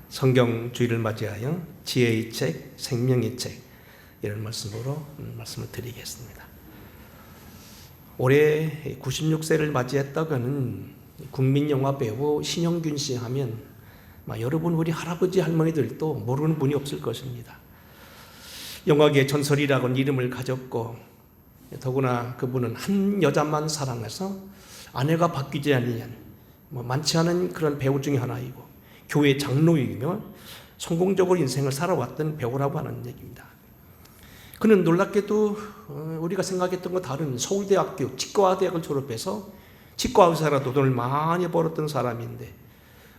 성경 주일을 맞이하여 지혜의 책, 생명의 책 이런 말씀으로 말씀을 드리겠습니다. 올해 96세를 맞이했다고 하는 국민영화 배우 신영균 씨 하면 여러분 우리 할아버지 할머니들도 모르는 분이 없을 것입니다. 영화계의 전설이라고는 이름을 가졌고 더구나 그분은 한 여자만 사랑해서 아내가 바뀌지 않는 많지 않은 그런 배우 중에 하나이고 교회 장로이며 성공적으로 인생을 살아왔던 배우라고 하는 얘기입니다. 그는 놀랍게도 우리가 생각했던 것 다른 서울대학교 치과대학을 졸업해서 치과 의사라도 돈을 많이 벌었던 사람인데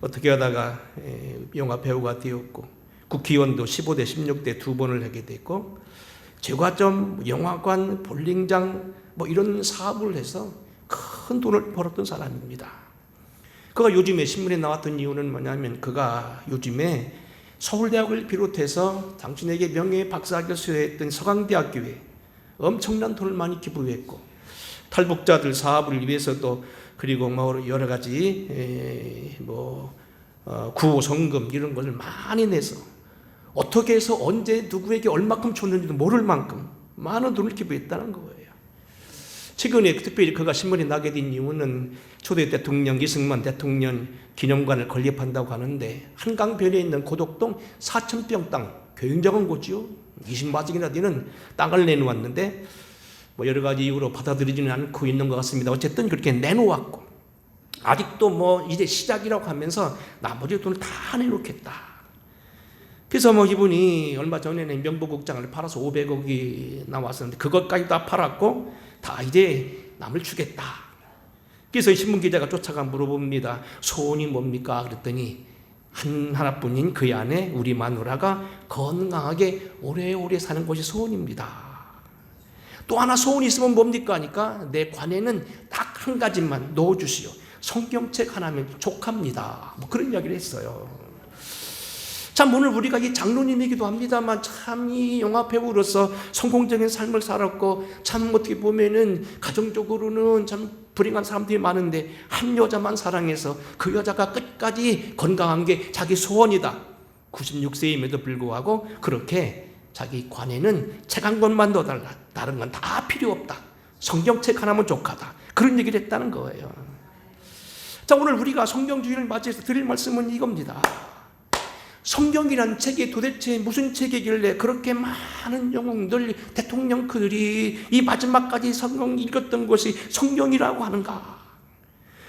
어떻게 하다가 영화 배우가 되었고 국회의원도 15대 16대 2번을 하게 됐고 제과점, 영화관, 볼링장 이런 사업을 해서 큰 돈을 벌었던 사람입니다. 그가 요즘에 신문에 나왔던 이유는 뭐냐면 그가 요즘에 서울대학을 비롯해서 당신에게 명예의 박사학위를 수여했던 서강대학교에 엄청난 돈을 많이 기부했고 탈북자들 사업을 위해서도 그리고 여러 가지 구호성금 이런 것을 많이 내서 어떻게 해서 언제 누구에게 얼마큼 줬는지도 모를 만큼 많은 돈을 기부했다는 거예요. 최근에 특별히 그가 신문에 나게 된 이유는 초대 대통령 이승만 대통령 기념관을 건립한다고 하는데 한강변에 있는 고덕동 4,000평 땅, 굉장한 곳이요. 20마직이나 되는 땅을 내놓았는데 여러 가지 이유로 받아들이지는 않고 있는 것 같습니다. 어쨌든 그렇게 내놓았고 아직도 이제 시작이라고 하면서 나머지 돈을 다 내놓겠다. 그래서 이분이 얼마 전에는 명보국장을 팔아서 500억이 나왔었는데 그것까지 다 팔았고 다 이제 남을 주겠다. 그래서 신문기자가 쫓아가 물어봅니다. 소원이 뭡니까? 그랬더니 하나뿐인 그의 아내 우리 마누라가 건강하게 오래오래 사는 것이 소원입니다. 또 하나 소원이 있으면 뭡니까? 하니까 내 관에는 딱 한 가지만 넣어주시오. 성경책 하나면 족합니다. 그런 이야기를 했어요. 참 오늘 우리가 이 장로님이기도 합니다만 참 이 영화 배우로서 성공적인 삶을 살았고 참 어떻게 보면은 가정적으로는 참 불행한 사람들이 많은데 한 여자만 사랑해서 그 여자가 끝까지 건강한 게 자기 소원이다. 96세임에도 불구하고 그렇게 자기 관에는 책 한 권만 넣어달라. 다른 건 다 필요 없다. 성경책 하나면 족하다. 그런 얘기를 했다는 거예요. 자, 오늘 우리가 성경주의를 맞이해서 드릴 말씀은 이겁니다. 성경이란 책이 도대체 무슨 책이길래 그렇게 많은 영웅들, 대통령들이 이 마지막까지 성경 읽었던 것이 성경이라고 하는가?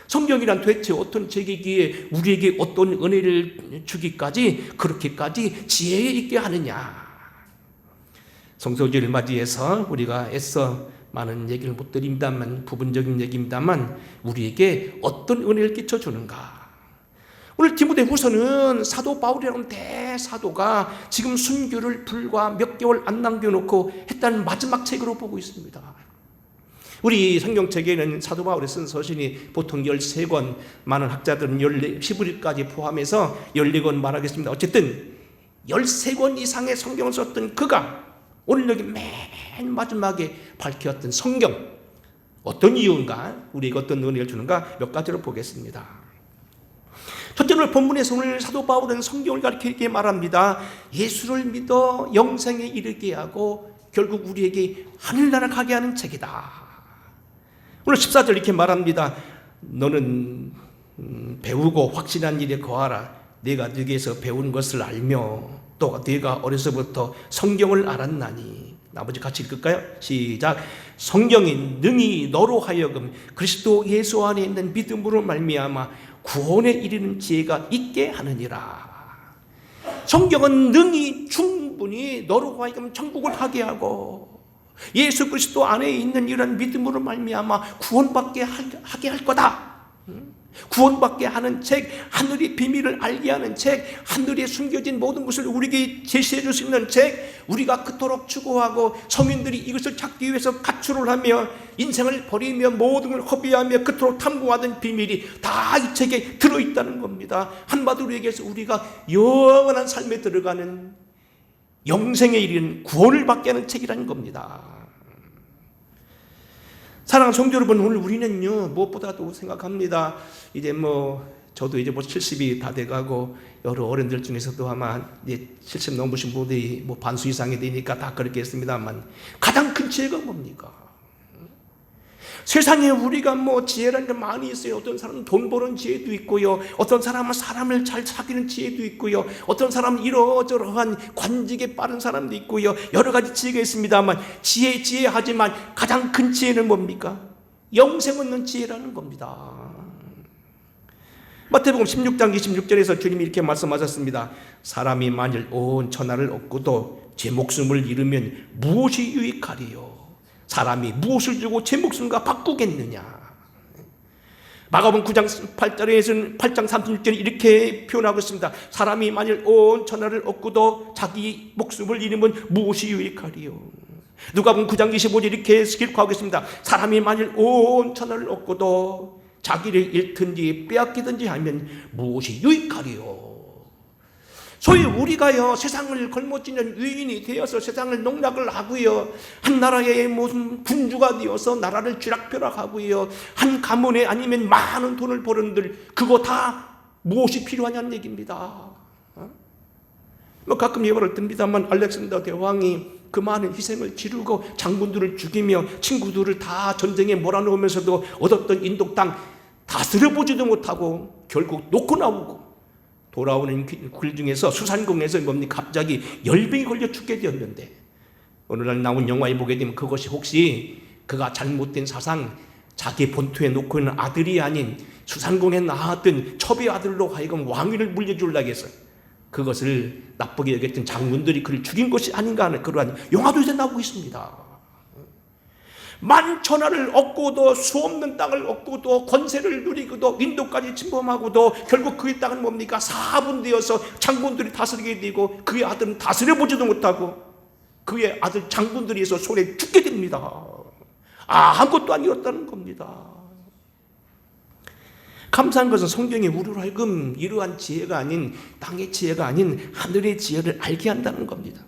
성경이란 도대체 어떤 책이기에 우리에게 어떤 은혜를 주기까지 그렇게까지 지혜 있게 하느냐? 성소주의를 맞이해서 우리가 애써 많은 얘기를 못 드립니다만 부분적인 얘기입니다만 우리에게 어떤 은혜를 끼쳐주는가? 오늘 디모데후서는 사도 바울이라는 대사도가 지금 순교를 불과 몇 개월 안 남겨놓고 했다는 마지막 책으로 보고 있습니다. 우리 성경책에는 사도 바울이 쓴 서신이 보통 13권, 많은 학자들은 11까지 포함해서 14권 말하겠습니다. 어쨌든 13권 이상의 성경을 썼던 그가 오늘 여기 맨 마지막에 밝혔던 성경 어떤 이유인가, 우리에게 어떤 은혜를 주는가 몇 가지를 보겠습니다. 첫째로 본문에서 오늘 사도 바울은 성경을 가리켜 이렇게 말합니다. 예수를 믿어 영생에 이르게 하고 결국 우리에게 하늘나라 가게 하는 책이다. 오늘 14절 이렇게 말합니다. 너는 배우고 확신한 일에 거하라. 네가 네게서 배운 것을 알며 또 네가 어려서부터 성경을 알았나니. 나머지 같이 읽을까요? 시작. 성경이 능히 너로 하여금 그리스도 예수 안에 있는 믿음으로 말미암아 구원에 이르는 지혜가 있게 하느니라. 성경은 능히 충분히 너로 하여금 천국을 하게 하고 예수 그리스도 안에 있는 이런 믿음으로 말미암아 구원받게 하게 할 거다. 구원받게 하는 책, 하늘의 비밀을 알게 하는 책, 하늘에 숨겨진 모든 것을 우리에게 제시해 줄 수 있는 책, 우리가 그토록 추구하고 성인들이 이것을 찾기 위해서 가출을 하며 인생을 버리며 모든 걸 허비하며 그토록 탐구하던 비밀이 다 이 책에 들어있다는 겁니다. 한마디로 얘기해서 우리가 영원한 삶에 들어가는 영생에 이르는 구원을 받게 하는 책이라는 겁니다. 사랑하는 성도 여러분, 오늘 우리는요 무엇보다도 생각합니다. 이제 저도 이제 뭐 70이 다 돼가고 여러 어른들 중에서도 아마 이제 70 넘으신 분들이 뭐 반수 이상이 되니까 다 그렇겠습니다만 가장 큰 지혜가 뭡니까? 세상에 우리가 뭐 지혜라는 게 많이 있어요. 어떤 사람은 돈 버는 지혜도 있고요. 어떤 사람은 사람을 잘 사귀는 지혜도 있고요. 어떤 사람은 이러저러한 관직에 빠른 사람도 있고요. 여러 가지 지혜가 있습니다만 지혜하지만 가장 큰 지혜는 뭡니까? 영생 얻는 지혜라는 겁니다. 마태복음 16장 26절에서 주님이 이렇게 말씀하셨습니다. 사람이 만일 온 천하를 얻고도 제 목숨을 잃으면 무엇이 유익하리요? 사람이 무엇을 주고 제 목숨과 바꾸겠느냐? 마가복음 9장 8절에서는 8장 36절에 이렇게 표현하고 있습니다. 사람이 만일 온 천하를 얻고도 자기 목숨을 잃으면 무엇이 유익하리요? 누가복음 9장 25절 이렇게 기록하고 있습니다. 사람이 만일 온 천하를 얻고도 자기를 잃든지 빼앗기든지 하면 무엇이 유익하리요? 소위 우리가요 세상을 걸머쥐는 유인이 되어서 세상을 농락을 하고요, 한 나라의 무슨 군주가 되어서 나라를 쥐락펴락하고요, 한 가문에 아니면 많은 돈을 버는들 그거 다 무엇이 필요하냐는 얘기입니다. 뭐 가끔 예화를 듭니다만 알렉산더 대왕이 그 많은 희생을 치르고 장군들을 죽이며 친구들을 다 전쟁에 몰아넣으면서도 얻었던 인도 땅 다스려보지도 못하고 결국 놓고 나오고 돌아오는 길 중에서 수산공에서 뭡니까? 갑자기 열병이 걸려 죽게 되었는데 오늘날 나온 영화에 보게 되면 그것이 혹시 그가 잘못된 사상 자기 본토에 놓고 있는 아들이 아닌 수산공에 낳았던 첩의 아들로 하여금 왕위를 물려주려고 해서 그것을 나쁘게 여겼던 장군들이 그를 죽인 것이 아닌가 하는 그러한 영화도 이제 나오고 있습니다. 만천하를 얻고도 수없는 땅을 얻고도 권세를 누리고도 인도까지 침범하고도 결국 그의 땅은 뭡니까? 사분되어서 장군들이 다스리게 되고 그의 아들은 다스려보지도 못하고 그의 아들 장군들이 해서 손에 죽게 됩니다. 아무것도 아니었다는 겁니다. 감사한 것은 성경이 우리로 하여금 이러한 지혜가 아닌 땅의 지혜가 아닌 하늘의 지혜를 알게 한다는 겁니다.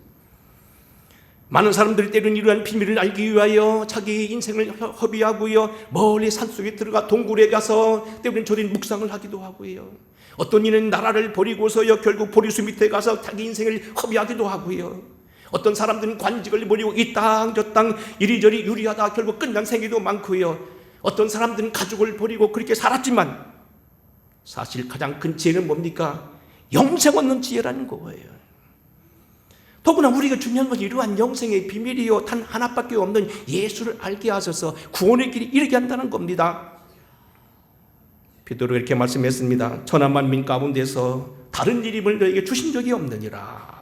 많은 사람들이 때로는 이러한 비밀을 알기 위하여 자기 인생을 허비하고요, 멀리 산속에 들어가 동굴에 가서 때로는 저린 묵상을 하기도 하고요, 어떤 이는 나라를 버리고서요 결국 보리수 밑에 가서 자기 인생을 허비하기도 하고요, 어떤 사람들은 관직을 버리고 이 땅 저 땅 이리저리 유리하다 결국 끝난 생애도 많고요, 어떤 사람들은 가족을 버리고 그렇게 살았지만 사실 가장 큰 지혜는 뭡니까? 영생 얻는 지혜라는 거예요. 더구나 우리가 중요한 건 이러한 영생의 비밀이요 단 하나밖에 없는 예수를 알게 하셔서 구원의 길이 이르게 한다는 겁니다. 베드로가 이렇게 말씀했습니다. 천하 만민 가운데서 다른 이름을 너에게 주신 적이 없느니라.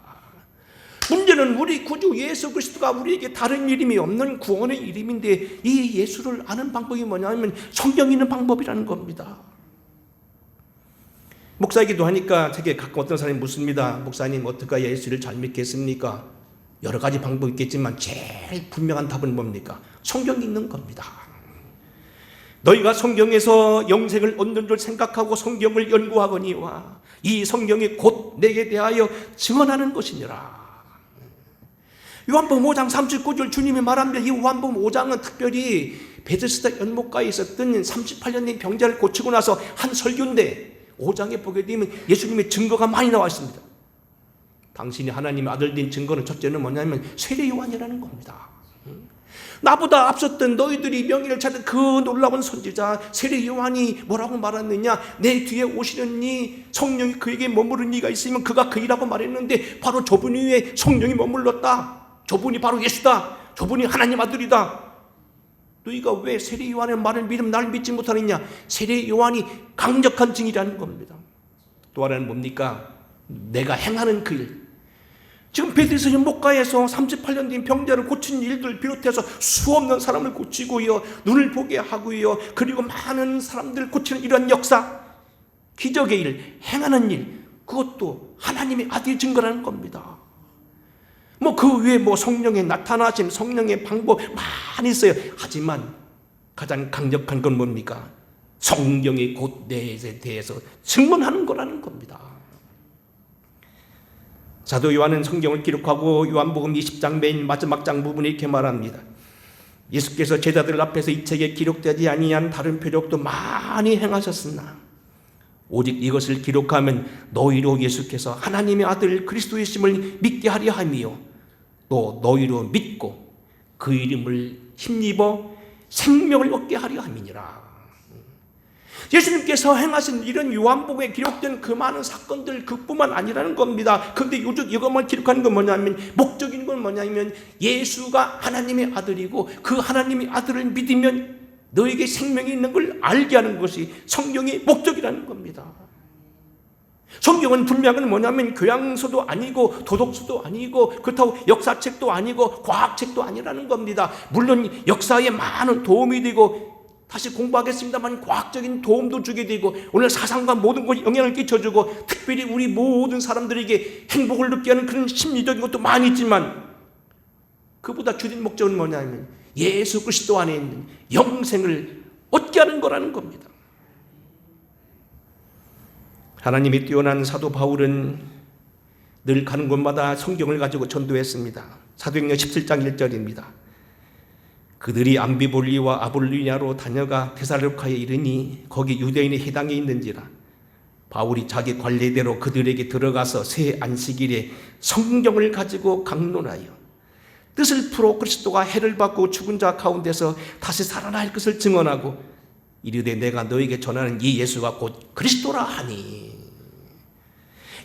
문제는 우리 구주 예수 그리스도가 우리에게 다른 이름이 없는 구원의 이름인데 이 예수를 아는 방법이 뭐냐면 성경 있는 방법이라는 겁니다. 목사이기도 하니까 제게 가끔 어떤 사람이 묻습니다. 목사님 어떻게 해야 예수를 잘 믿겠습니까? 여러 가지 방법이 있겠지만 제일 분명한 답은 뭡니까? 성경이 있는 겁니다. 너희가 성경에서 영생을 얻는 줄 생각하고 성경을 연구하거니와 이 성경이 곧 내게 대하여 증언하는 것이니라. 요한복음 5장 39절 주님이 말합니다. 이 요한복음 5장은 특별히 베데스다 연못가에 있었던 38년 된 병자를 고치고 나서 한 설교인데 5장에 보게 되면 예수님의 증거가 많이 나와 있습니다. 당신이 하나님의 아들 된 증거는 첫째는 뭐냐면 세례 요한이라는 겁니다. 나보다 앞섰던 너희들이 명예를 찾은 그 놀라운 선지자 세례 요한이 뭐라고 말했느냐? 내 뒤에 오시는 이 성령이 그에게 머무른 이가 있으면 그가 그이라고 말했는데 바로 저분 위에 성령이 머물렀다. 저분이 바로 예수다. 저분이 하나님 아들이다. 너희가 왜 세례 요한의 말을 믿으면 나를 믿지 못하느냐? 세례 요한이 강력한 증이라는 겁니다. 또 하나는 뭡니까? 내가 행하는 그 일. 지금 베드스다 연못가에서 38년 된 병자를 고친 일들 비롯해서 수없는 사람을 고치고요, 눈을 보게 하고요, 그리고 많은 사람들 고치는 이러한 역사, 기적의 일, 행하는 일, 그것도 하나님의 아들의 증거라는 겁니다. 뭐 그 위에 뭐 성령의 나타나심, 성령의 방법 많이 있어요. 하지만 가장 강력한 건 뭡니까? 성경이 곧 내에 대해서 증언하는 거라는 겁니다. 사도 요한은 성경을 기록하고 요한복음 20장 맨 마지막 장 부분에 이렇게 말합니다. 예수께서 제자들 앞에서 이 책에 기록되지 아니한 다른 표적도 많이 행하셨으나 오직 이것을 기록하면 너희로 예수께서 하나님의 아들 그리스도이심을 믿게 하려 함이요 또 너희로 믿고 그 이름을 힘입어 생명을 얻게 하려 함이니라. 예수님께서 행하신 이런 요한복음에 기록된 그 많은 사건들 그뿐만 아니라는 겁니다. 그런데 요즘 이것만 기록하는 건 뭐냐면, 목적인 건 뭐냐면 예수가 하나님의 아들이고 그 하나님의 아들을 믿으면 너에게 생명이 있는 걸 알게 하는 것이 성경의 목적이라는 겁니다. 성경은 분명한 뭐냐면 교양서도 아니고 도덕서도 아니고 그렇다고 역사책도 아니고 과학책도 아니라는 겁니다. 물론 역사에 많은 도움이 되고 다시 공부하겠습니다만 과학적인 도움도 주게 되고 오늘 사상과 모든 것에 영향을 끼쳐주고 특별히 우리 모든 사람들에게 행복을 느끼게 하는 그런 심리적인 것도 많이 있지만 그보다 주된 목적은 뭐냐면 예수 그리스도 안에 있는 영생을 얻게 하는 거라는 겁니다. 하나님이 뛰어난 사도 바울은 늘 가는 곳마다 성경을 가지고 전도했습니다. 사도행전 17장 1절입니다. 그들이 암비볼리와 아볼리냐로 다녀가 데살로니가에 이르니 거기 유대인의 회당에 있는지라. 바울이 자기 관례대로 그들에게 들어가서 새 안식일에 성경을 가지고 강론하여 뜻을 풀어 그리스도가 해를 받고 죽은 자 가운데서 다시 살아날 것을 증언하고 이르되 내가 너에게 전하는 이 예수가 곧 그리스도라 하니.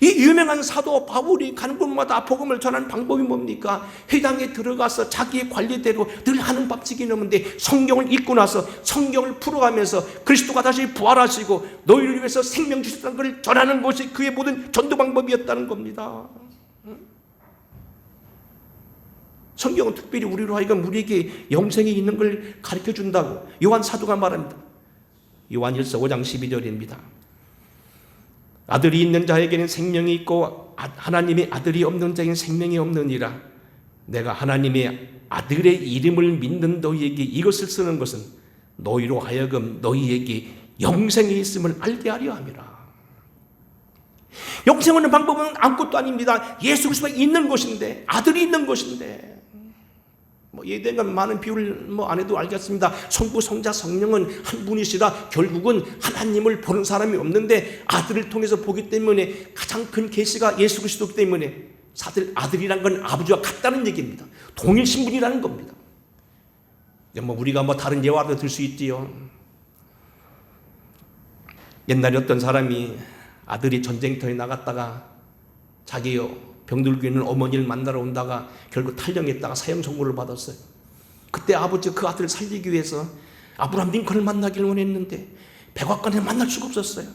이 유명한 사도 바울이 가는 곳마다 복음을 전하는 방법이 뭡니까? 회당에 들어가서 자기의 관례대로 늘 하는 법칙이 있는데 성경을 읽고 나서 성경을 풀어가면서 그리스도가 다시 부활하시고 너희를 위해서 생명 주셨다는 것을 전하는 것이 그의 모든 전도 방법이었다는 겁니다. 성경은 특별히 우리로 하여금 우리에게 영생이 있는 걸 가르쳐준다고 요한 사도가 말합니다. 요한 1서 5장 12절입니다. 아들이 있는 자에게는 생명이 있고 하나님의 아들이 없는 자에게는 생명이 없느니라. 내가 하나님의 아들의 이름을 믿는 너희에게 이것을 쓰는 것은 너희로 하여금 너희에게 영생이 있음을 알게 하려 함이라. 영생 얻는 방법은 아무것도 아닙니다. 예수 그리스도가 있는 것인데, 아들이 있는 것인데, 예대가 많은 비유를 안 해도 알겠습니다. 성부, 성자, 성령은 한 분이시라. 결국은 하나님을 보는 사람이 없는데 아들을 통해서 보기 때문에 가장 큰 계시가 예수 그리스도이기 때문에 아들이란 건 아버지와 같다는 얘기입니다. 동일 신분이라는 겁니다. 우리가 다른 예화도 들 수 있지요. 옛날에 어떤 사람이 아들이 전쟁터에 나갔다가 자기 병들고 있는 어머니를 만나러 온다가 결국 탈영했다가 사형 선고를 받았어요. 그때 아버지가 그 아들을 살리기 위해서 아브라함 링컨을 만나기를 원했는데 백악관에 만날 수가 없었어요.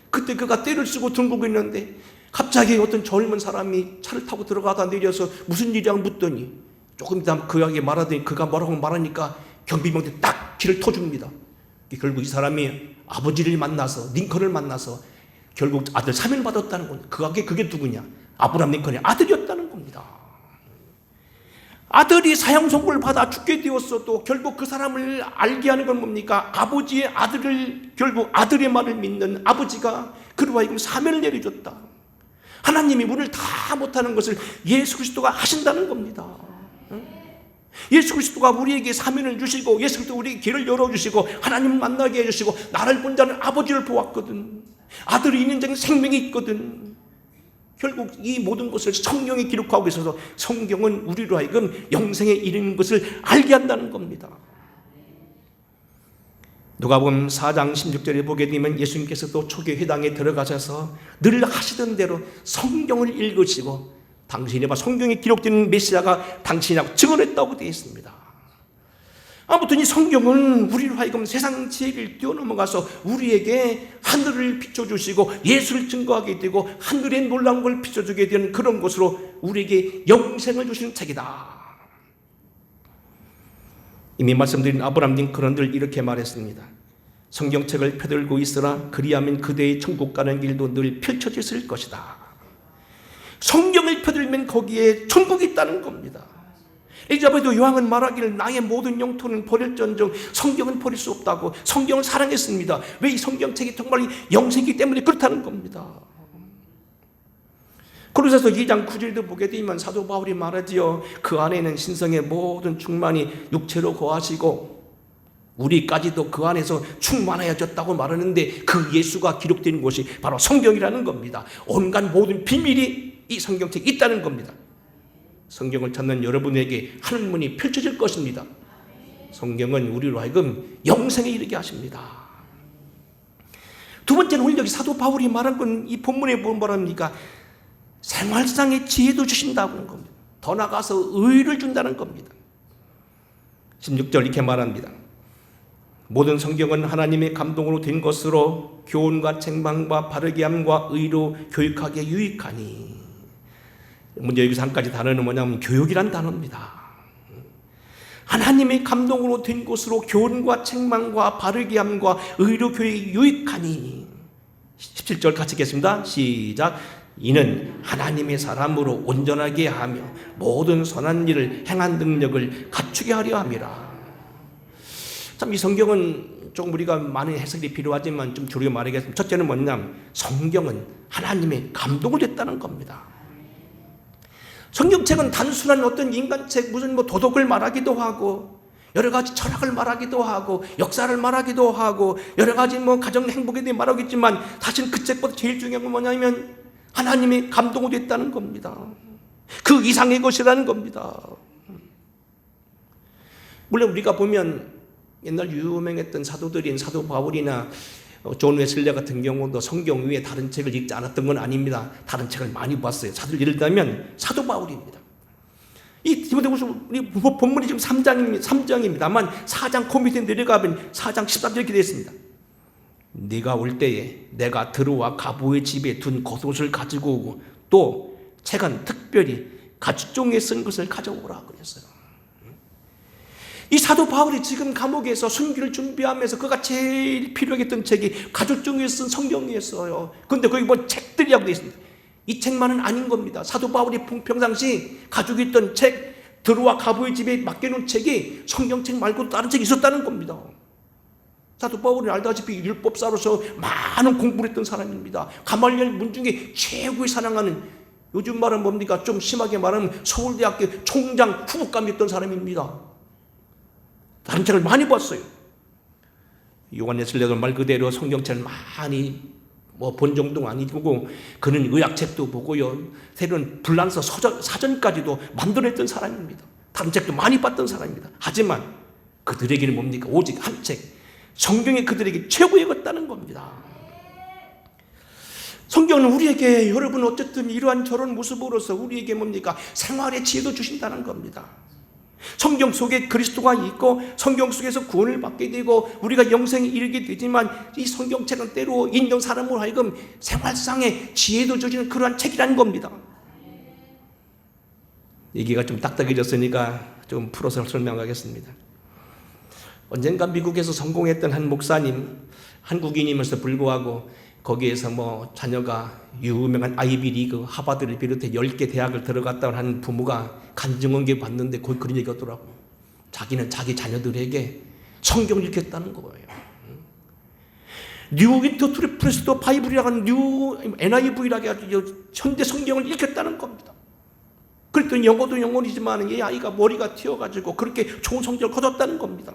그때 그가 떼를 쓰고 둥글고 있는데 갑자기 어떤 젊은 사람이 차를 타고 들어가다 내려서 무슨 일이냐고 묻더니 조금 이따 그에게 말하더니 그가 뭐라고 말하니까 경비병들이 딱 길을 터줍니다. 결국 이 사람이 아버지를 만나서 링컨을 만나서 결국 아들 사면을 받았다는 거예요. 그게 누구냐? 아브라함 링컨의 아들이었다는 겁니다. 아들이 사형 선고를 받아 죽게 되었어도 결국 그 사람을 알게 하는 건 뭡니까? 아버지의 아들을, 결국 아들의 말을 믿는 아버지가 그로 하여금 사면을 내려줬다. 하나님이 우리를 다 못하는 것을 예수 그리스도가 하신다는 겁니다. 예수 그리스도가 우리에게 사면을 주시고 예수 그리스도가 우리에게 길을 열어주시고 하나님을 만나게 해주시고 나를 본 자는 아버지를 보았거든. 아들이 있는 자는 생명이 있거든. 결국 이 모든 것을 성경에 기록하고 있어서 성경은 우리로 하여금 영생에 이르는 것을 알게 한다는 겁니다. 누가복음 4장 16절에 보게 되면 예수님께서도 초기 회당에 들어가셔서 늘 하시던 대로 성경을 읽으시고 당신이 성경에 기록된 메시아가 당신이라고 증언했다고 되어 있습니다. 아무튼 이 성경은 우리로 하여금 세상 지혜를 뛰어넘어가서 우리에게 하늘을 비춰주시고 예수를 증거하게 되고 하늘의 놀라운 걸 비춰주게 되는 그런 것으로 우리에게 영생을 주시는 책이다. 이미 말씀드린 아브라함 링컨은 이렇게 말했습니다. 성경책을 펴들고 있으라 그리하면 그대의 천국 가는 길도 늘 펼쳐졌을 것이다. 성경을 펴들면 거기에 천국이 있다는 겁니다. 엘리자베도 요한은 말하기를 나의 모든 영토는 버릴전정 성경은 버릴 수 없다고 성경을 사랑했습니다. 왜? 이 성경책이 정말 영생이기 때문에 그렇다는 겁니다. 고린도서 2장 9절도 보게 되면 사도 바울이 말하지요. 그 안에는 신성의 모든 충만이 육체로 거하시고 우리까지도 그 안에서 충만하여졌다고 말하는데 그 예수가 기록된 곳이 바로 성경이라는 겁니다. 온갖 모든 비밀이 이 성경책에 있다는 겁니다. 성경을 찾는 여러분에게 하늘문이 펼쳐질 것입니다. 성경은 우리로 하여금 영생에 이르게 하십니다. 두 번째는 오늘 여기 사도 바울이 말한 건 이 본문에 보면 뭐랍니까? 생활상의 지혜도 주신다는 겁니다. 더 나아가서 의를 준다는 겁니다. 16절 이렇게 말합니다. 모든 성경은 하나님의 감동으로 된 것으로 교훈과 책망과 바르게 함과 의로 교육하기에 유익하니. 먼저 여기서 한 가지 단어는 뭐냐면 교육이란 단어입니다. 하나님의 감동으로 된 것으로 교훈과 책망과 바르게 함과 의로 교육이 유익하니. 17절 같이 읽겠습니다. 시작. 이는 하나님의 사람으로 온전하게 하며 모든 선한 일을 행한 능력을 갖추게 하려 함이라. 참 이 성경은 조금 우리가 많은 해석이 필요하지만 좀 줄여 말하겠습니다. 첫째는 뭐냐면 성경은 하나님의 감동을 됐다는 겁니다. 성경책은 단순한 어떤 인간책, 무슨 도덕을 말하기도 하고 여러 가지 철학을 말하기도 하고 역사를 말하기도 하고 여러 가지 가정 행복에 대해 말하겠지만 사실 그 책보다 제일 중요한 건 뭐냐면 하나님의 감동을 됐다는 겁니다. 그 이상의 것이라는 겁니다. 물론 우리가 보면 옛날 유명했던 사도들인 사도 바울이나 존 웨슬리 같은 경우도 성경 위에 다른 책을 읽지 않았던 건 아닙니다. 다른 책을 많이 봤어요. 예를 들면 사도 바울입니다. 이 디모데후서 본문이 지금 3장입니다만 4장 코 밑에 내려가면 4장 14절 이렇게 되어 있습니다. 네가 올 때에 내가 드로와 가보의 집에 둔 겉옷을 가지고 오고 또 책은 특별히 가죽종이에 쓴 것을 가져오라 그랬어요. 이 사도 바울이 지금 감옥에서 순교를 준비하면서 그가 제일 필요했던 책이 가죽종이에 쓴 성경이었어요. 그런데 거기 책들이라고 되어 있습니다. 이 책만은 아닌 겁니다. 사도 바울이 평상시 가지고 있던 책, 드로와 가보의 집에 맡겨놓은 책이 성경책 말고 다른 책이 있었다는 겁니다. 사도 바울은 알다시피 율법사로서 많은 공부를 했던 사람입니다. 가말리엘 문 중에 최고의 사랑하는, 요즘 말은 뭡니까? 좀 심하게 말하면 서울대학교 총장 후보감이었던 사람입니다. 다른 책을 많이 봤어요. 요한 웨슬리도 말 그대로 성경책을 많이 본 정도가 아니고 그는 의학책도 보고요. 새로운 불란서 사전까지도 만들어냈던 사람입니다. 다른 책도 많이 봤던 사람입니다. 하지만 그들에게는 뭡니까? 오직 한 책, 성경이 그들에게 최고의 것다는 겁니다. 성경은 우리에게 여러분 어쨌든 이러한 저런 모습으로서 우리에게 뭡니까? 생활의 지혜도 주신다는 겁니다. 성경 속에 그리스도가 있고 성경 속에서 구원을 받게 되고 우리가 영생에 이르게 되지만 이 성경책은 때로 인정 사람으로 하여금 생활상의 지혜도 주시는 그러한 책이라는 겁니다. 얘기가 좀 딱딱해졌으니까 좀 풀어서 설명하겠습니다. 언젠가 미국에서 성공했던 한 목사님, 한국인이면서 불구하고 거기에서 자녀가 유명한 아이비리그 하버드를 비롯해 10개 대학을 들어갔다고 하는 부모가 간증원계 봤는데 거기 그런 얘기가 있더라고요. 자기는 자기 자녀들에게 성경을 읽겠다는 거예요. 뉴 인터프리트 프레스도 바이블이라고 하는 뉴 NIV라고 해가지고 현대 성경을 읽겠다는 겁니다. 그랬더니 영어도 영어이지만 이 아이가 머리가 튀어가지고 그렇게 좋은 성적을 거뒀다는 겁니다.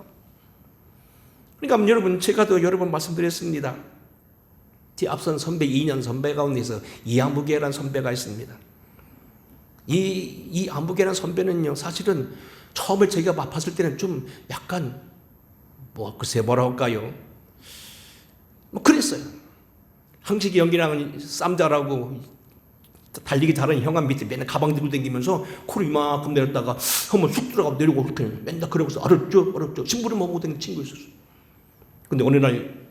그러니까 여러분, 제가 더 여러 번 말씀드렸습니다. 제 앞선 선배 2년 선배 가운데서 이아무개라는 선배가 있습니다. 이 아무개라는 선배는요, 사실은 처음에 제가 봤을 때는 좀 약간 글쎄 뭐라 할까요? 그랬어요. 항식이 형이랑 쌈 잘하고 달리기 잘하는 형아 밑에 맨날 가방 들고 다니면서 코를 이만큼 내렸다가 한번 쑥 들어가고 내리고 이렇게 맨날 그러고서 알았죠? 친구를 먹고 다니는 친구 있었어요. 근데 어느 날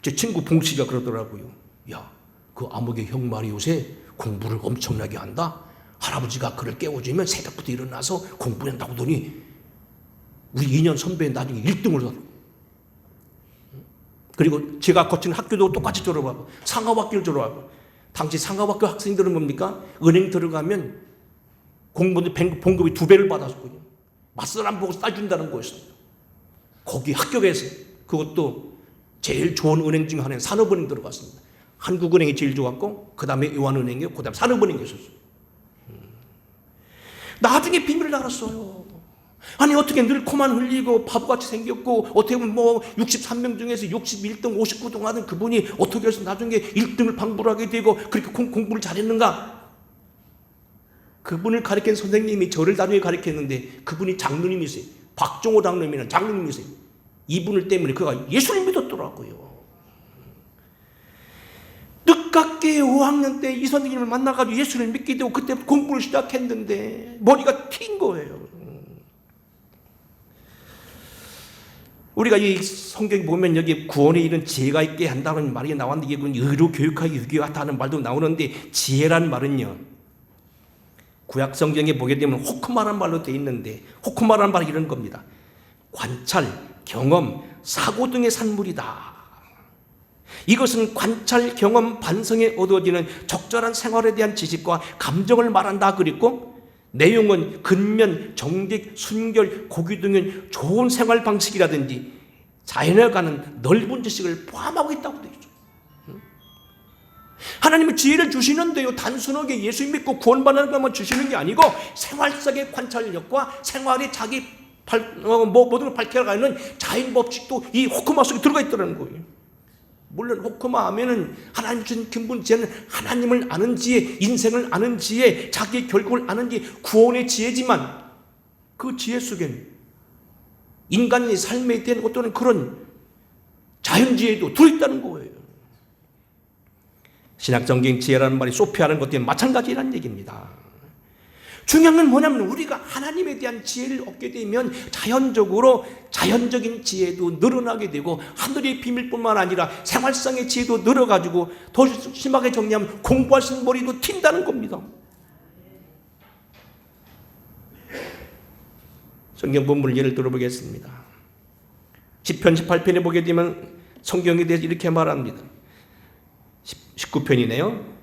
제 친구 봉씨가 그러더라고요. 야, 그 아무개 형 말이 요새 공부를 엄청나게 한다. 할아버지가 그를 깨워주면 새벽부터 일어나서 공부한다고 하더니 우리 2년 선배 나중에 1등을 하더라고요. 그리고 제가 거친 학교도 똑같이 졸업하고 상하학교를 졸업하고, 당시 상하학교 학생들은 뭡니까? 은행 들어가면 봉급이 2배를 받았거든요. 맞서안 보고 따준다는 거였습니다. 거기 합격해서 그것도 제일 좋은 은행 중 하나인 산업은행 들어갔습니다. 한국은행이 제일 좋았고 그 다음에 요한은행이고 그 다음에 산업은행이 있었어요. 나중에 비밀을 알았어요. 아니 어떻게 늘 코만 흘리고 바보같이 생겼고 어떻게 보면 63명 중에서 61등 59등 하던 그분이 어떻게 해서 나중에 1등을 방불하게 되고 그렇게 공부를 잘했는가? 그분을 가르친 선생님이 저를 나중에 가르쳤는데 그분이 장로님이세요. 박종호 장로님이라는 장로님이세요. 이분을 때문에 그가 예수를 믿었더라고요. 늦깎이 5학년 때 이 선생님을 만나가지고 예수를 믿게 되고 그때 공부를 시작했는데 머리가 튄 거예요. 우리가 이 성경에 보면 여기 구원에 이른 지혜가 있게 한다는 말이 나왔는데 이게 의로 교육하기 유기같다는 말도 나오는데 지혜라는 말은요 구약 성경에 보게 되면 호크마라는 말로 되어 있는데 호크마라는 말이 이런 겁니다. 관찰, 경험, 사고 등의 산물이다. 이것은 관찰, 경험, 반성에 얻어지는 적절한 생활에 대한 지식과 감정을 말한다 그랬고 내용은 근면, 정직, 순결, 고귀 등의 좋은 생활 방식이라든지 자연에 관한 넓은 지식을 포함하고 있다고 되어 있죠. 하나님은 지혜를 주시는데요 단순하게 예수 믿고 구원받는 것만 주시는 게 아니고 생활 속의 관찰력과 생활의 자기 모든 걸 밝혀가는 자연 법칙도 이 호크마 속에 들어가 있더라는 거예요. 물론 호크마 하면은 하나님 주신 근본 지혜는 하나님을 아는 지혜, 인생을 아는 지혜, 자기의 결국을 아는 지혜, 구원의 지혜지만 그 지혜 속에는 인간의 삶에 대한 어떤 그런 자연지혜도 들어있다는 거예요. 신약성경 지혜라는 말이 소피아라는 것도 마찬가지라는 얘기입니다. 중요한 건 뭐냐면 우리가 하나님에 대한 지혜를 얻게 되면 자연적으로 자연적인 지혜도 늘어나게 되고 하늘의 비밀뿐만 아니라 생활상의 지혜도 늘어가지고 더 심하게 정리하면 공부할 수 있는 머리도 튄다는 겁니다. 성경 본문을 예를 들어보겠습니다. 시편 18편에 보게 되면 성경에 대해서 이렇게 말합니다. 19편이네요.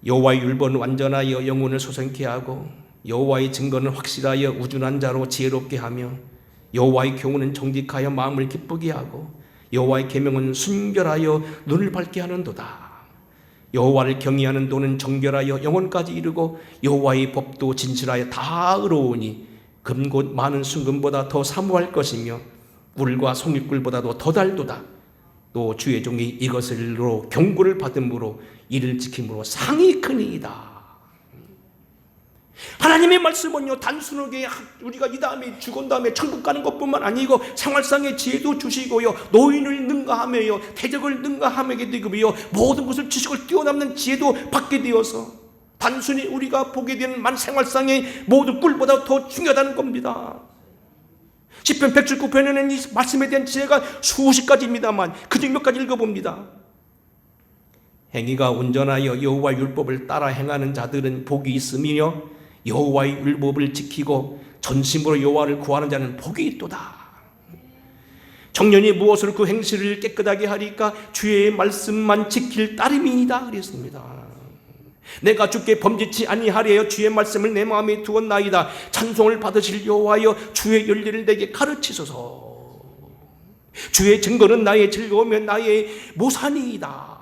여호와의 율법은 완전하여 영혼을 소생케 하고 여호와의 증거는 확실하여 우준한 자로 지혜롭게 하며 여호와의 교훈은 정직하여 마음을 기쁘게 하고 여호와의 계명은 순결하여 눈을 밝게 하는도다. 여호와를 경외하는 도는 정결하여 영혼까지 이르고 여호와의 법도 진실하여 다 의로우니 금곧 많은 순금보다 더 사모할 것이며 꿀과 송이꿀보다도 더 달도다. 또 주의 종이 이것으로 경고를 받음으로 이를 지킴으로 상이 크니이다. 하나님의 말씀은요 단순하게 우리가 이 다음에 죽은 다음에 천국 가는 것뿐만 아니고 생활상의 지혜도 주시고요 노인을 능가하며요 대적을 능가하게 되고요 모든 것을 지식을 뛰어넘는 지혜도 받게 되어서 단순히 우리가 보게 되는 생활상의 모든 꿀보다 더 중요하다는 겁니다. 시편 119편에는 이 말씀에 대한 지혜가 수십 가지입니다만 그중 몇 가지 읽어봅니다. 행위가 온전하여 여호와의 율법을 따라 행하는 자들은 복이 있으며 여호와의 율법을 지키고 전심으로 여호와를 구하는 자는 복이 있도다. 청년이 무엇으로 그 행실을 깨끗하게 하리까 주의 말씀만 지킬 따름이니이다 그랬습니다. 내가 주께 범죄치 아니하리여 주의 말씀을 내 마음에 두었나이다. 찬송을 받으실 여호와여 주의 윤리를 내게 가르치소서. 주의 증거는 나의 즐거우며 나의 모산이이다.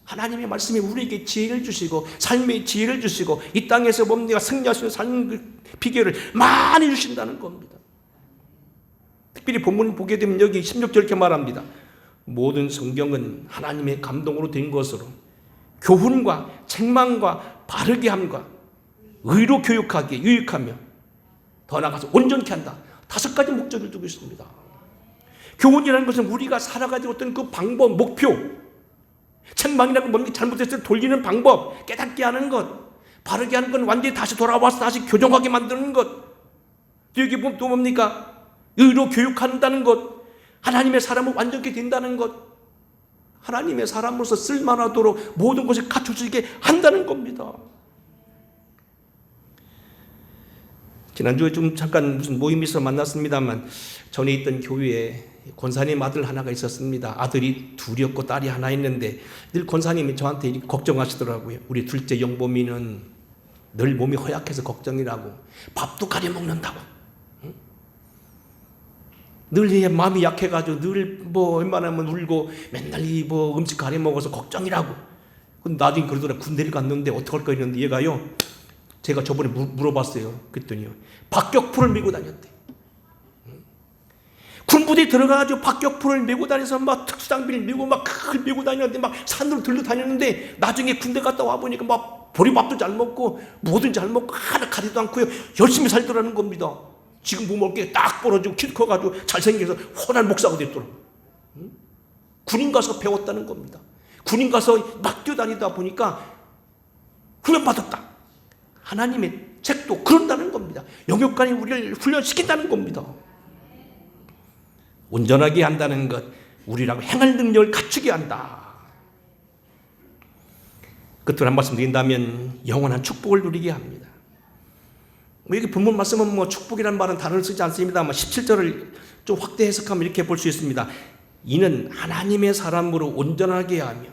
하나님의 말씀이 우리에게 지혜를 주시고 삶의 지혜를 주시고 이 땅에서 몸내가 승리할 수 있는 삶의 비결을 많이 주신다는 겁니다. 특별히 본문 보게 되면 여기 16절 이렇게 말합니다. 모든 성경은 하나님의 감동으로 된 것으로 교훈과 책망과 바르게 함과 의로 교육하게 유익하며 더 나아가서 온전케 한다. 5가지 목적을 두고 있습니다. 교훈이라는 것은 우리가 살아가지고 어떤 그 방법, 목표, 책망이라는 건 잘못했을 때 돌리는 방법, 깨닫게 하는 것, 바르게 하는 건 완전히 다시 돌아와서 다시 교정하게 만드는 것. 여기 보면 또 뭡니까? 의로 교육한다는 것, 하나님의 사람을 완전케 된다는 것, 하나님의 사람으로서 쓸만하도록 모든 것이 갖춰지게 한다는 겁니다. 지난주에 좀 잠깐 무슨 모임에서 만났습니다만 전에 있던 교회에 권사님 아들 하나가 있었습니다. 아들이 둘이었고 딸이 하나 있는데 늘 권사님이 저한테 이렇게 걱정하시더라고요. 우리 둘째 영범이는 늘 몸이 허약해서 걱정이라고 밥도 가려 먹는다고 늘 마음이 약해가지고 늘 웬만하면 울고 맨날 음식 가려 먹어서 걱정이라고. 근데 나중에 그러더라. 군대를 갔는데 어떡할 거 있는데 얘가요 제가 저번에 물어봤어요. 그랬더니요, 박격포를 메고 다녔대. 군부대에 들어가가지고 박격포를 메고 다녀서 막 특수장비를 메고 막 그걸 메고 다녔는데 막 산으로 들러 다녔는데 나중에 군대 갔다 와보니까 막 보리밥도 잘 먹고 뭐든 잘 먹고 하나 가지도 않고요, 열심히 살더라는 겁니다. 지금 뭐 먹을 게 딱 벌어지고 키 커가지고 잘생겨서 훤한 목사가 됐더라고. 군인 가서 배웠다는 겁니다. 군인 가서 막 뛰어다니다 보니까 훈련받았다. 하나님의 책도 그런다는 겁니다. 영역관이 우리를 훈련시킨다는 겁니다. 온전하게 한다는 것, 우리라고 행할 능력을 갖추게 한다. 끝으로 한 말씀 드린다면 영원한 축복을 누리게 합니다. 여기 본문 말씀은 뭐 축복이라는 말은 단어를 쓰지 않습니다만 17절을 좀 확대 해석하면 이렇게 볼 수 있습니다. 이는 하나님의 사람으로 온전하게 하며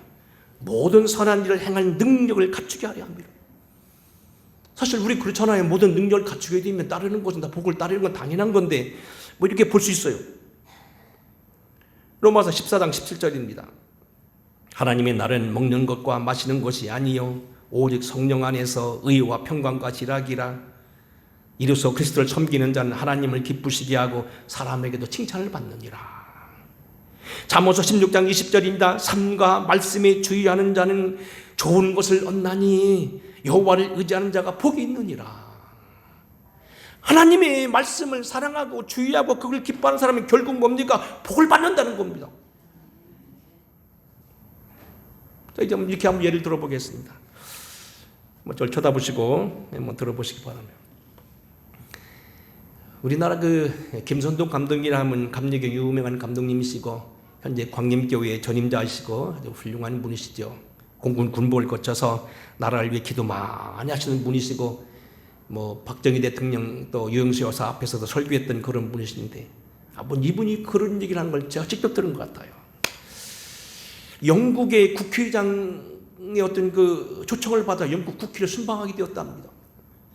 모든 선한 일을 행할 능력을 갖추게 하려 합니다. 사실 우리 그렇잖아요. 모든 능력을 갖추게 되면 따르는 것은 다 복을 따르는 건 당연한 건데 뭐 이렇게 볼 수 있어요. 로마서 14장 17절입니다. 하나님의 날은 먹는 것과 마시는 것이 아니요 오직 성령 안에서 의와 평강과 지락이라. 이로써 그리스도를 섬기는 자는 하나님을 기쁘시게 하고 사람에게도 칭찬을 받느니라. 잠언서 16장 20절입니다. 삶과 말씀에 주의하는 자는 좋은 것을 얻나니 여호와를 의지하는 자가 복이 있느니라. 하나님의 말씀을 사랑하고 주의하고 그걸 기뻐하는 사람은 결국 뭡니까? 복을 받는다는 겁니다. 자, 이제 이렇게 한번 예를 들어보겠습니다. 저를 쳐다보시고 한번 들어보시기 바랍니다. 우리나라 김선동 감독이라 하면 감리교 유명한 감독님이시고 현재 광림교회 전임자이시고 아주 훌륭한 분이시죠. 공군 군복을 거쳐서 나라를 위해 기도 많이 하시는 분이시고 뭐 박정희 대통령 또 유영수 여사 앞에서도 설교했던 그런 분이신데 이분이 그런 얘기를 하는 걸 제가 직접 들은 것 같아요. 영국의 국회의장의 어떤 초청을 받아 영국 국회를 순방하게 되었답니다.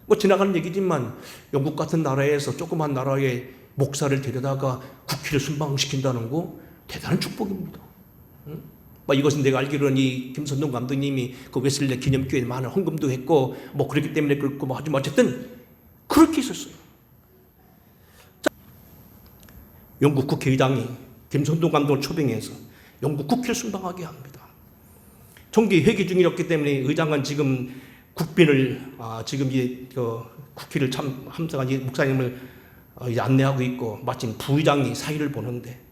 뭐 지나가는 얘기지만 영국 같은 나라에서 조그만 나라의 목사를 데려다가 국회를 순방시킨다는 거 대단한 축복입니다. 이것은 내가 알기로는 이 김선동 감독님이 그 웨슬레 기념교회에 많은 헌금도 했고 뭐 그렇기 때문에 그렇고 뭐 하지만 어쨌든 그렇게 있었어요. 자, 영국 국회의장이 김선동 감독을 초빙해서 영국 국회를 순방하게 합니다. 총기 회기 중이었기 때문에 의장은 지금 국빈을 지금 국회를 함성한 목사님을 안내하고 있고 마침 부의장이 사의를 보는데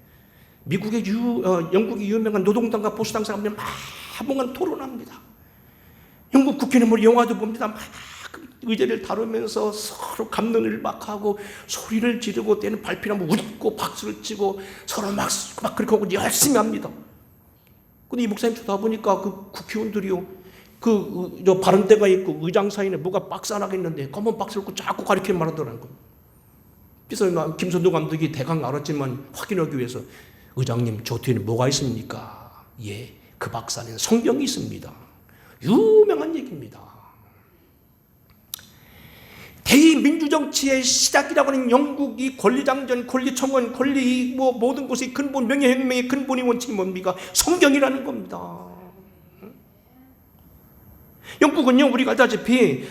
미국의 영국의 유명한 노동당과 보수당 사람들이 막 한번간 토론합니다. 영국 국회는 뭐 영화도 봅니다. 막 의제를 다루면서 서로 감론을 막 하고 소리를 지르고 때는 발표하면 웃고 박수를 치고 서로 막 그렇게 하고 열심히 합니다. 근데 이 목사님 쳐다보니까 그 국회의원들이요, 저 발언대가 있고 의장 사이에 뭐가 박스 하나가 있는데 검은 박스를 고 자꾸 가리켜 말하더라는 겁니다. 그래서 김선동 감독이 대강 알았지만 확인하기 위해서 의장님, 저 뒤에는 뭐가 있습니까? 예, 그 박스 안에는 성경이 있습니다. 유명한 얘기입니다. 대의민주정치의 시작이라고 하는 영국이 권리장전, 권리청원, 모든 것의 근본, 명예혁명의 근본이 원칙이 뭡니까? 성경이라는 겁니다. 영국은요, 우리가 알다시피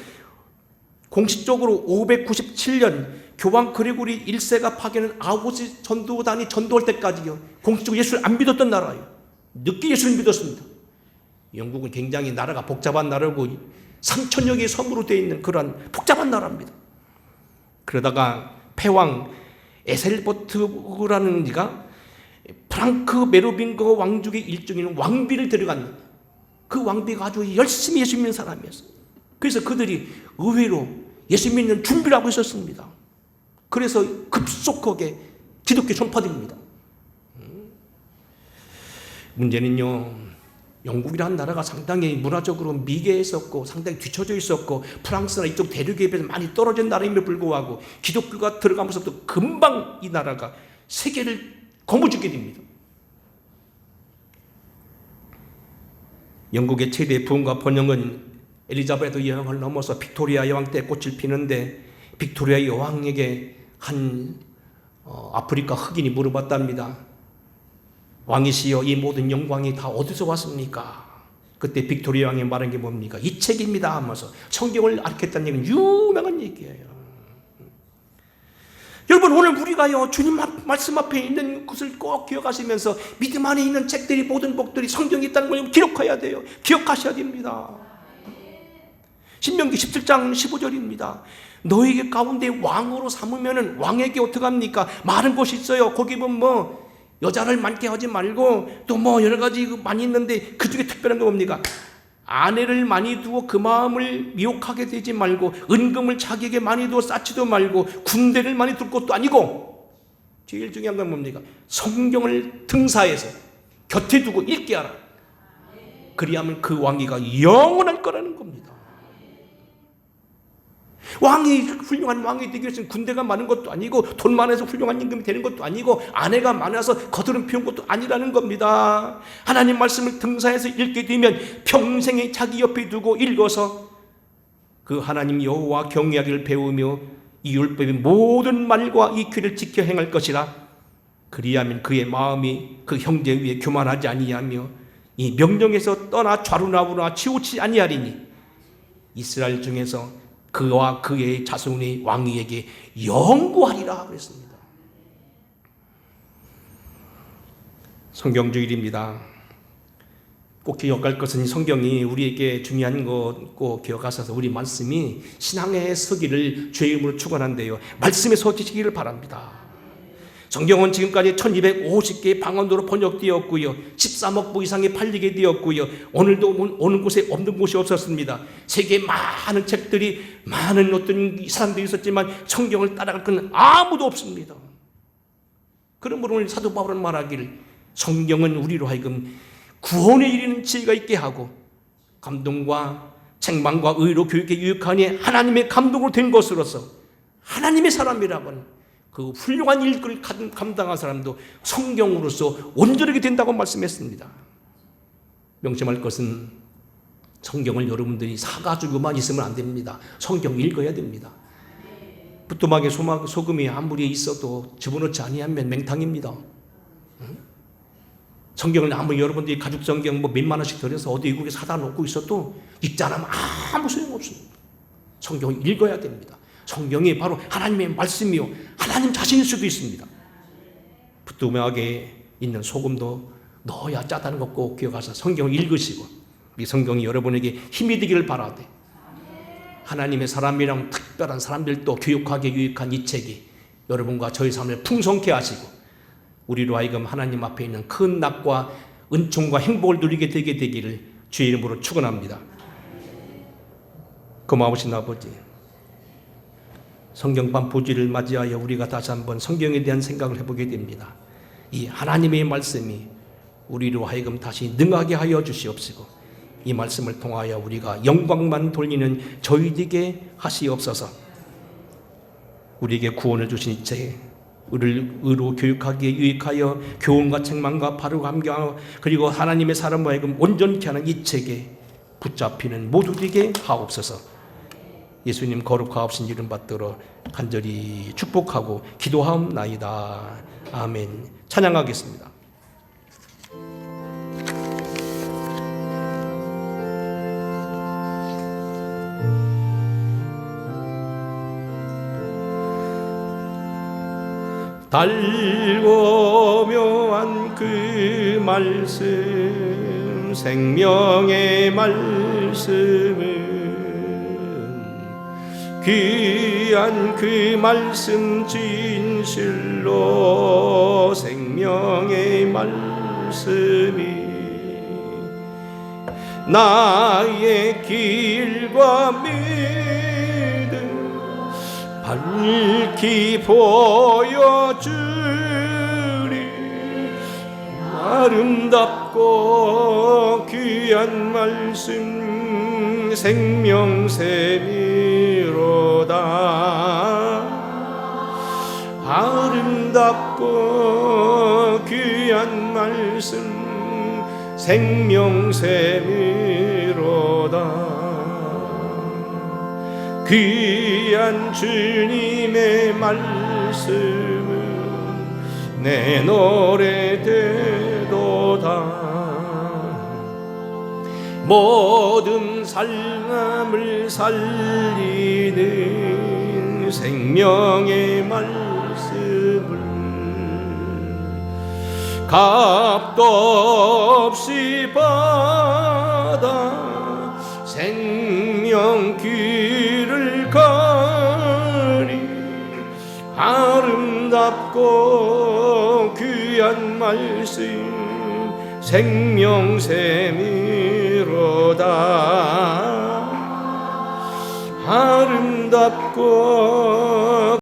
공식적으로 597년 교황 그레고리 1세가 파견한 아우구스 전도단이 전도할 때까지요, 공식적으로 예수를 안 믿었던 나라예요. 늦게 예수를 믿었습니다. 영국은 굉장히 나라가 복잡한 나라고 3천여 개의 섬으로 되어 있는 그런 복잡한 나라입니다. 그러다가 패왕 에셀버트라는 이가 프랑크 메로빙거 왕족의 일종인 왕비를 데려갔는데 그 왕비가 아주 열심히 예수 믿는 사람이었어요. 그래서 그들이 의외로 예수 믿는 준비를 하고 있었습니다. 그래서 급속하게 기독교 전파됩니다. 문제는요, 영국이라는 나라가 상당히 문화적으로 미개했었고 상당히 뒤처져 있었고 프랑스나 이쪽 대륙에 비해서 많이 떨어진 나라임에도 불구하고 기독교가 들어가면서부터 금방 이 나라가 세계를 거머쥐게 됩니다. 영국의 최대 부흥과 번영은 엘리자베트 여왕을 넘어서 빅토리아 여왕 때 꽃을 피는데 빅토리아 여왕에게 한 아프리카 흑인이 물어봤답니다. 왕이시여, 이 모든 영광이 다 어디서 왔습니까? 그때 빅토리아 왕이 말한 게 뭡니까? 이 책입니다 하면서 성경을 알겠다는 얘기는 유명한 얘기예요. 여러분, 오늘 우리가요, 주님 말씀 앞에 있는 것을 꼭 기억하시면서 믿음 안에 있는 책들이, 모든 복들이 성경에 있다는 걸 기록해야 돼요. 기억하셔야 됩니다. 신명기 17장 15절입니다. 너에게 가운데 왕으로 삼으면은 왕에게 어떡합니까? 많은 곳이 있어요. 거기 보면 뭐 여자를 많게 하지 말고 또 뭐 여러 가지 많이 있는데 그 중에 특별한 게 뭡니까? 아내를 많이 두고 그 마음을 미혹하게 되지 말고, 은금을 자기에게 많이 두어 쌓지도 말고, 군대를 많이 둘 것도 아니고, 제일 중요한 건 뭡니까? 성경을 등사해서 곁에 두고 읽게 하라. 그리하면 그 왕위가 영원할 거라는 겁니다. 왕이 훌륭한 왕이 되기 위해서는 군대가 많은 것도 아니고, 돈 많아서 훌륭한 임금이 되는 것도 아니고, 아내가 많아서 거드름 피운 것도 아니라는 겁니다. 하나님 말씀을 등사해서 읽게 되면 평생에 자기 옆에 두고 읽어서 그 하나님 여호와 경외하기를 배우며 이 율법의 모든 말과 이 규를 지켜 행할 것이라. 그리하면 그의 마음이 그 형제 위에 교만하지 아니하며 이 명령에서 떠나 좌루나우나 치우치 아니하리니 이스라엘 중에서 그와 그의 자손의 왕위에게 영구하리라 그랬습니다. 성경주일입니다. 꼭 기억할 것은 성경이 우리에게 중요한 것 꼭 기억하셔서 우리 말씀이 신앙의 서기를 주의 이름으로 축원한대요. 말씀에 서지시기를 바랍니다. 성경은 지금까지 1250개의 방언으로 번역되었고요, 13억 부 이상이 팔리게 되었고요, 오늘도 어느 곳에 없는 곳이 없었습니다. 세계에 많은 책들이, 많은 어떤 사람들이 있었지만 성경을 따라갈 건 아무도 없습니다. 그러므로 오늘 사도 바울은 말하기를, 성경은 우리로 하여금 구원에 이르는 지혜가 있게 하고 감동과 책망과 의로 교육에 유익하니 하나님의 감동으로 된 것으로서 하나님의 사람이라고는 그 훌륭한 일을 감당한 사람도 성경으로서 온전하게 된다고 말씀했습니다. 명심할 것은 성경을 여러분들이 사가지고만 있으면 안 됩니다. 성경 읽어야 됩니다. 부뚜막에 소금이 아무리 있어도 집어넣지 아니하면 맹탕입니다. 성경을 아무리 여러분들이 가죽 성경 뭐 몇만 원씩 들여서 어디 외국에 사다 놓고 있어도 읽지 않으면 아무 소용없습니다. 성경을 읽어야 됩니다. 성경이 바로 하나님의 말씀이요, 하나님 자신일 수도 있습니다. 부뚜막에 있는 소금도 넣어야 짜다는 거 꼭 기억하셔서 성경을 읽으시고, 이 성경이 여러분에게 힘이 되기를 바라되, 하나님의 사람이랑 특별한 사람들도 교육하게 유익한 이 책이 여러분과 저희 삶을 풍성케 하시고 우리로 하여금 하나님 앞에 있는 큰 낙과 은총과 행복을 누리게 되게 되기를 주의 이름으로 축원합니다. 고마우신 아버지, 성경판 부지를 맞이하여 우리가 다시 한번 성경에 대한 생각을 해보게 됩니다. 이 하나님의 말씀이 우리로 하여금 다시 능하게 하여 주시옵시고, 이 말씀을 통하여 우리가 영광만 돌리는 저희에게 하시옵소서. 우리에게 구원을 주신 이체 의로 교육하기에 유익하여 교훈과 책망과 바르고 함께하고, 그리고 하나님의 사람과 하여금 온전케 하는 이 책에 붙잡히는 모두에게 하옵소서. 예수님 거룩하옵신 이름 받들어 간절히 축복하고 기도하옵나이다. 아멘. 찬양하겠습니다. 달고 묘한 그 말씀, 생명의 말씀을, 귀한 그 말씀 진실로 생명의 말씀이 나의 길과 믿음 밝히 보여주리. 아름답고 귀한 말씀 생명샘이로다. 아름답고 귀한 말씀 생명샘이로다. 귀한 주님의 말씀은 내 노래 되도다. 모든 삶을 살리는 생명의 말씀을 값도 없이 받아 생명 길을 가니 아름답고 귀한 말씀 생명샘이로다. 아름답고